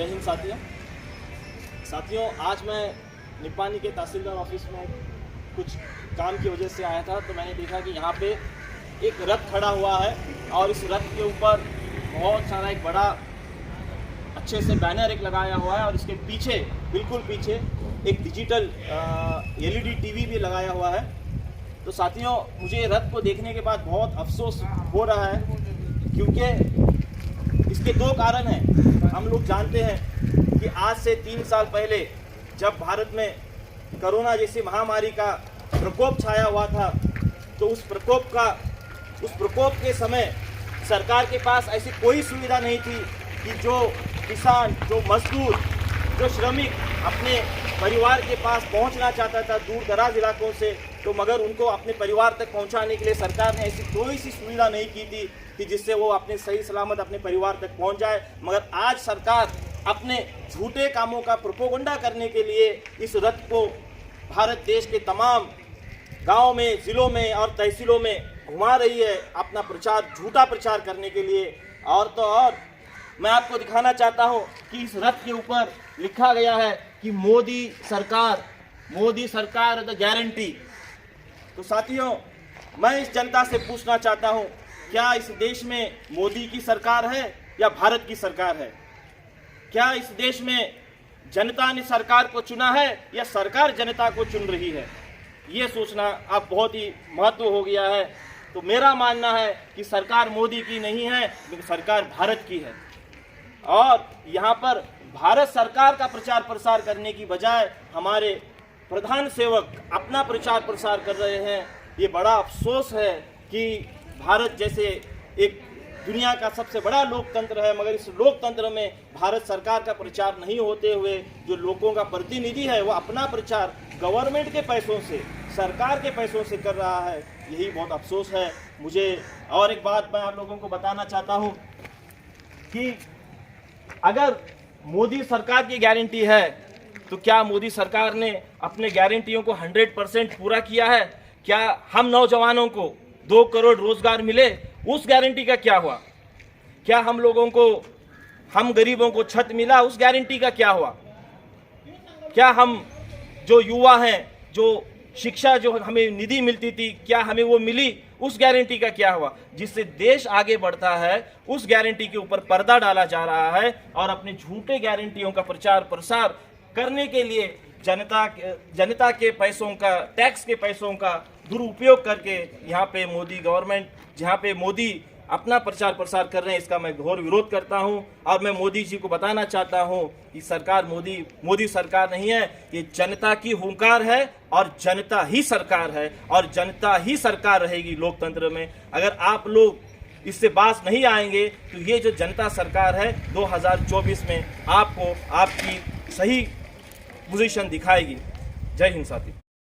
जय हिंद साथियों, आज मैं निपानी के तहसीलदार ऑफिस में कुछ काम की वजह से आया था। तो मैंने देखा कि यहाँ पे एक रथ खड़ा हुआ है और इस रथ के ऊपर बहुत सारा एक बड़ा अच्छे से बैनर एक लगाया हुआ है और इसके पीछे, बिल्कुल पीछे एक डिजिटल LED टीवी भी लगाया हुआ है। तो साथियों, मुझे रथ को देखने के बाद बहुत अफसोस हो रहा है, क्योंकि इसके दो कारण हैं। हम लोग जानते हैं कि आज से 3 साल पहले जब भारत में कोरोना जैसी महामारी का प्रकोप छाया हुआ था, तो उस प्रकोप के समय सरकार के पास ऐसी कोई सुविधा नहीं थी कि जो किसान, जो मजदूर, जो श्रमिक अपने परिवार के पास पहुंचना चाहता था दूर दराज इलाकों से, तो मगर उनको अपने परिवार तक पहुंचाने के लिए सरकार ने ऐसी कोई सी सुविधा नहीं की थी कि जिससे वो अपने सही सलामत अपने परिवार तक पहुंच जाए। मगर आज सरकार अपने झूठे कामों का प्रोपोगंडा करने के लिए इस रथ को भारत देश के तमाम गाँव में, ज़िलों में और तहसीलों में घुमा रही है अपना प्रचार, झूठा प्रचार करने के लिए। और तो और मैं आपको दिखाना चाहता हूं कि इस रथ के ऊपर लिखा गया है कि मोदी सरकार द गारंटी। तो साथियों, मैं इस जनता से पूछना चाहता हूं, क्या इस देश में मोदी की सरकार है या भारत की सरकार है? क्या इस देश में जनता ने सरकार को चुना है या सरकार जनता को चुन रही है? ये सोचना अब बहुत ही महत्व हो गया है। तो मेरा मानना है कि सरकार मोदी की नहीं है, लेकिन सरकार भारत की है। और यहाँ पर भारत सरकार का प्रचार प्रसार करने की बजाय हमारे प्रधान सेवक अपना प्रचार प्रसार कर रहे हैं। ये बड़ा अफसोस है कि भारत जैसे एक दुनिया का सबसे बड़ा लोकतंत्र है, मगर इस लोकतंत्र में भारत सरकार का प्रचार नहीं होते हुए जो लोगों का प्रतिनिधि है वो अपना प्रचार गवर्नमेंट के पैसों से, सरकार के पैसों से कर रहा है। यही बहुत अफसोस है मुझे। और एक बात मैं आप लोगों को बताना चाहता हूँ कि अगर मोदी सरकार की गारंटी है तो क्या मोदी सरकार ने अपने गारंटियों को 100% पूरा किया है? क्या हम नौजवानों को 2 करोड़ रोजगार मिले, उस गारंटी का क्या हुआ? क्या हम लोगों को, हम गरीबों को छत मिला, उस गारंटी का क्या हुआ? क्या हम जो युवा हैं, जो शिक्षा जो हमें निधि मिलती थी, क्या हमें वो मिली? उस गारंटी का क्या हुआ? जिससे देश आगे बढ़ता है, उस गारंटी के ऊपर पर्दा डाला जा रहा है और अपने झूठे गारंटियों का प्रचार प्रसार करने के लिए जनता के पैसों का, टैक्स के पैसों का दुरुपयोग करके यहाँ पे मोदी गवर्नमेंट, जहाँ पे मोदी अपना प्रचार प्रसार कर रहे हैं, इसका मैं घोर विरोध करता हूं। और मैं मोदी जी को बताना चाहता हूं कि सरकार मोदी सरकार नहीं है, ये जनता की हुंकार है और जनता ही सरकार है और जनता ही सरकार रहेगी लोकतंत्र में। अगर आप लोग इससे बाज नहीं आएंगे तो ये जो जनता सरकार है 2024 में आपको आपकी सही पोजीशन दिखाएगी। जय हिंद साथी।